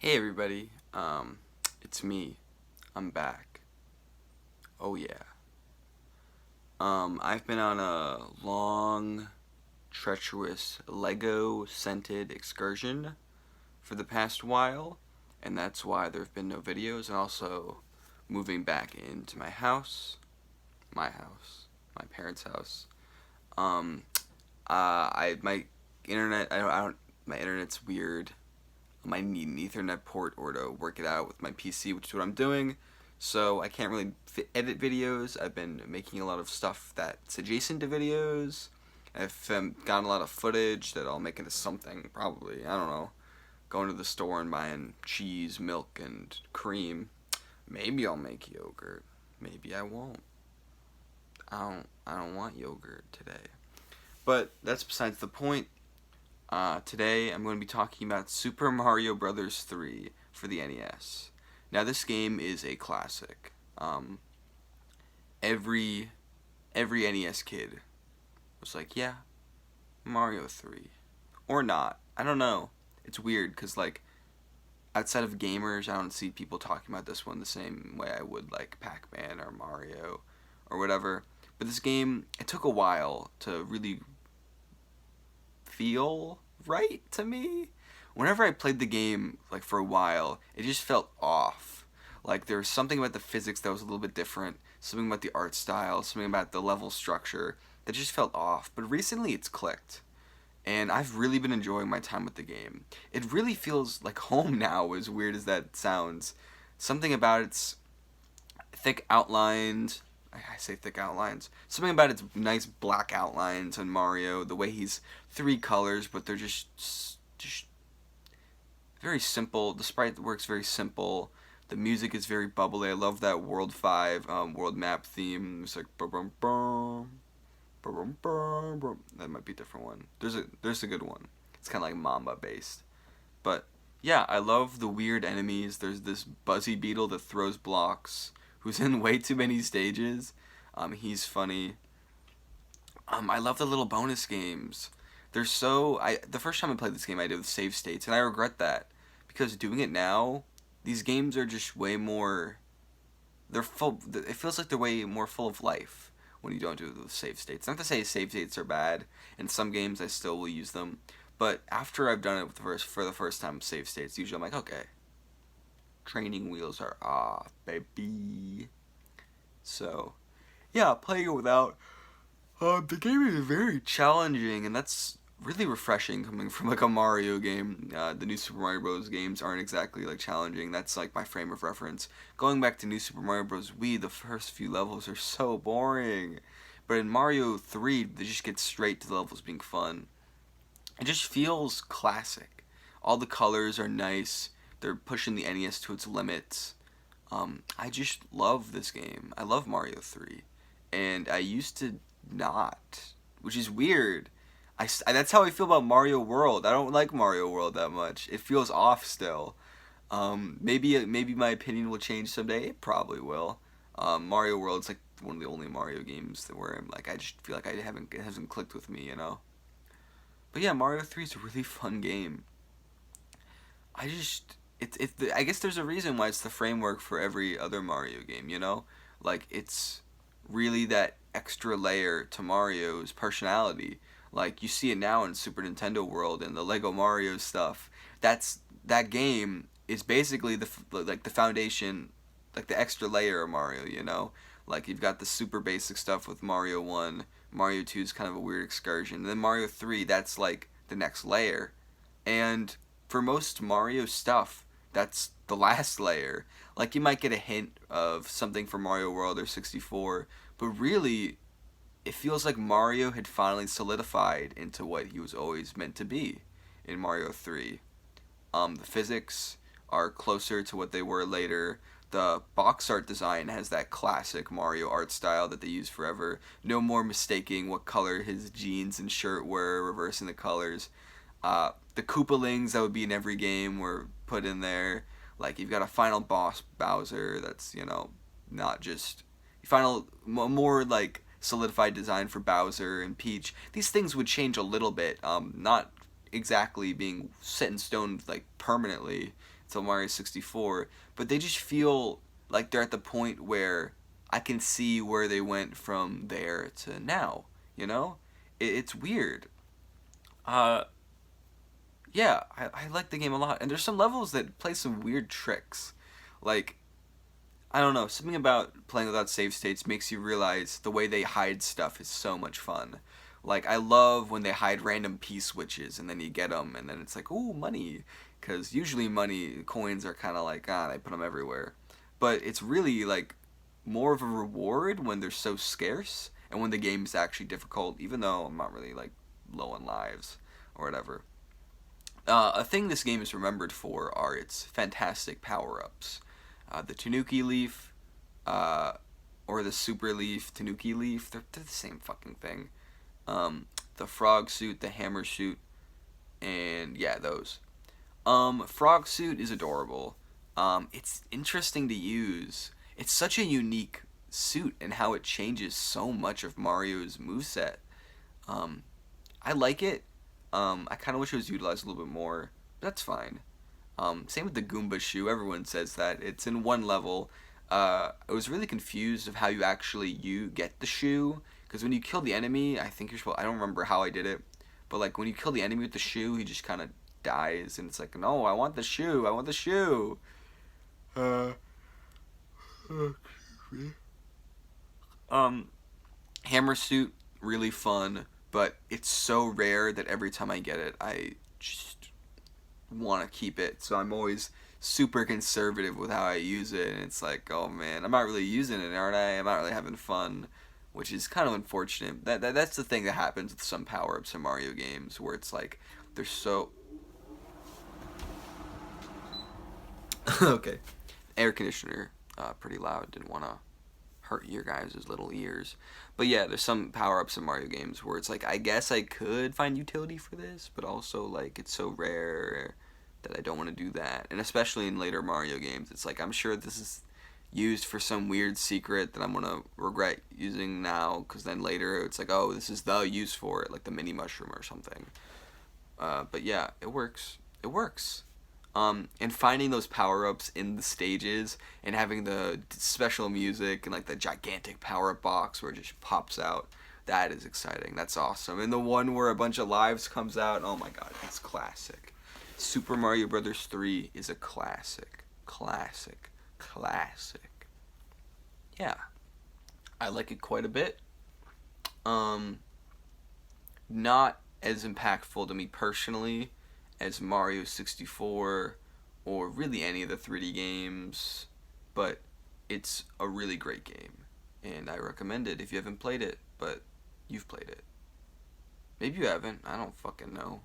Hey everybody, it's me. I'm back. Oh yeah. I've been on a long, treacherous Lego scented excursion for the past while, and that's why there have been no videos. And also, moving back into my parents' house. Um, my internet, I don't, my internet's weird. I might need an Ethernet port or to work it out with my PC, which is what I'm doing. So I can't really edit videos. I've been making a lot of stuff that's adjacent to videos. I've gotten a lot of footage that I'll make into something, probably. I don't know. Going to the store and buying cheese, milk, and cream. Maybe I'll make yogurt. Maybe I won't. I don't want yogurt today. But that's besides the point. Today I'm going to be talking about Super Mario Bros. 3 for the NES. Now this game is a classic. Every NES kid was like, yeah, Mario 3. Or not. I don't know. It's weird because like outside of gamers, I don't see people talking about this one the same way I would like Pac-Man or Mario or whatever. But this game, it took a while to really feel right to me. Whenever I played the game, like for a while, it just felt off. Like there was something about the physics that was a little bit different, something about the art style, something about the level structure that just felt off. But recently it's clicked. And I've really been enjoying my time with the game. It really feels like home now, as weird as that sounds. Something about its thick outlines. I say thick outlines. Something about its nice black outlines on Mario. The way he's three colors, but they're just very simple. The sprite works very simple. The music is very bubbly. I love that World 5 world map theme. It's like bum bum bum bum. That might be a different one. There's a good one. It's kind of like Mamba based. But yeah, I love the weird enemies. There's this Buzzy Beetle that throws blocks, who's in way too many stages. He's funny. I love the little bonus games. They're so. The first time I played this game, I did with save states, and I regret that because doing it now, these games are just way more. They're full. It feels like they're way more full of life when you don't do the save states. Not to say save states are bad. In some games, I still will use them, but after I've done it for the first time, save states. Usually, I'm like, okay, training wheels are off, baby. So, yeah, playing it without. The game is very challenging, and that's really refreshing coming from like a Mario game. The new Super Mario Bros. Games aren't exactly like challenging. That's like my frame of reference. Going back to New Super Mario Bros. Wii, the first few levels are so boring, but in Mario 3, they just get straight to the levels being fun. It just feels classic. All the colors are nice. They're pushing the NES to its limits. I just love this game. I love Mario 3. And I used to not, which is weird. That's how I feel about Mario World. I don't like Mario World that much. It feels off still. Maybe my opinion will change someday. It probably will. Mario World's like one of the only Mario games where I'm like I just feel like it hasn't clicked with me, you know. But yeah, Mario 3 is a really fun game. I just I guess there's a reason why it's the framework for every other Mario game, you know? Like it's really that extra layer to Mario's personality. Like you see it now in Super Nintendo World and the Lego Mario stuff. That game is basically the foundation, like the extra layer of Mario, you know? Like you've got the super basic stuff with Mario 1, Mario 2 is kind of a weird excursion. And then Mario 3, that's like the next layer. And for most Mario stuff, that's the last layer. Like you might get a hint of something from Mario World or 64, but really it feels like Mario had finally solidified into what he was always meant to be in Mario 3. The physics are closer to what they were later. The box art design has that classic Mario art style that they use forever. No more mistaking what color his jeans and shirt were, reversing the colors. The Koopalings that would be in every game were put in there. Like you've got a final boss Bowser that's not just final more like solidified design for Bowser and Peach. These things would change a little bit, not exactly being set in stone like permanently until Mario 64, but they just feel like they're at the point where I can see where they went from there to now. You know, it's weird. Uh, yeah, I like the game a lot, and there's some levels that play some weird tricks, like I don't know, something about playing without save states makes you realize the way they hide stuff is so much fun. Like, I love when they hide random P-switches and then you get them and then it's like, ooh, money. Because usually money, coins are kind of like, they put them everywhere. But it's really, like, more of a reward when they're so scarce and when the game is actually difficult, even though I'm not really, like, low on lives or whatever. A thing this game is remembered for are its fantastic power-ups. The Tanuki Leaf, uh, or the Super Leaf, Tanuki Leaf, they're the same fucking thing. The Frog Suit, the Hammer Suit, and yeah, those. Frog Suit is adorable. It's interesting to use. It's such a unique suit and how it changes so much of Mario's moveset. Um, I like it. I kind of wish it was utilized a little bit more. But that's fine. Same with the Goomba shoe. Everyone says that it's in one level. I was really confused of how you get the shoe because when you kill the enemy, I think you're supposed. I don't remember how I did it, but like when you kill the enemy with the shoe, he just kind of dies, and it's like, no, I want the shoe. I want the shoe. Uh, um, Hammer suit really fun, but it's so rare that every time I get it, I just want to keep it. So I'm always super conservative with how I use it, and it's like, oh man, I'm not really using it, aren't I? I'm not really having fun, which is kind of unfortunate. That's the thing that happens with some power ups in Mario games, where it's like they're so okay. Air conditioner, pretty loud. Didn't want to hurt your guys' little ears. But yeah, there's some power ups in Mario games where it's like, I guess I could find utility for this, but also like it's so rare that I don't want to do that. And especially in later Mario games, it's like I'm sure this is used for some weird secret that I'm gonna regret using now, because then later it's like, oh, this is the use for it, like the mini mushroom or something. But yeah, it works. It works. And finding those power ups in the stages and having the special music and like the gigantic power up box where it just pops out, that is exciting. That's awesome. And the one where a bunch of lives comes out, oh my god, it's classic. Super Mario Brothers 3 is a classic. Classic. Classic. Yeah. I like it quite a bit. Not as impactful to me personally as Mario 64 or really any of the 3D games, but it's a really great game, and I recommend it if you haven't played it, but you've played it. Maybe you haven't, I don't fucking know.